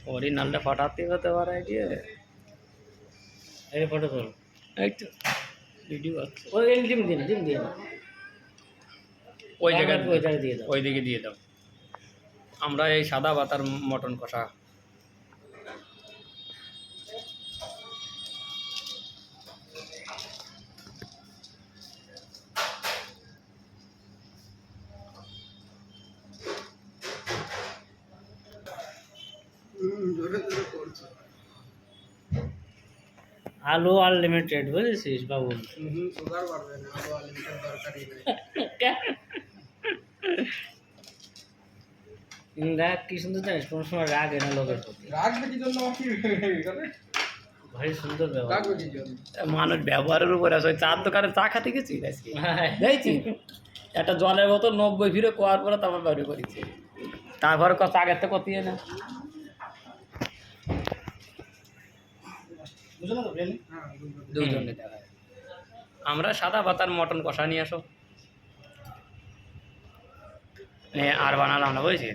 original फटाते होते पारे দিয়ে এই ফটো তোল এই তো ভিডিও আছে ওই ডিম দিয়ে না ওই জায়গায় ওই জায়গায় দিয়ে দাও ওই দিকে দিয়ে দাও আমরা এই সাদা পাতার মটন কষা আলু আনলিমিটেড বুঝেছিস বাবু সুগার বাড়বে না আলু আনলিমিটেড দরকারই নেই দেখ কি সুন্দর জানিস কোনো সময় রাগ এনে লোকের প্রতি রাখবে কি জন্য কি করে ভারী সুন্দর ব্যবহার রাখবে কি জন্য মানুষ ব্যবহারের উপর আছে ওই চার দোকানে চা খাতে গেছি আজকে দেখছি একটা জলের বোতল 90 ফিরে কোয়ার পরে তারপর বাড়ি করেছি তারপরে কত আগের থেকে কত না বুঝলো তো ব্রেন দুজনে দেখা আমরা সাদা পাতার মটন কষা নিয়ে আসো আর বানালাম না বুঝছি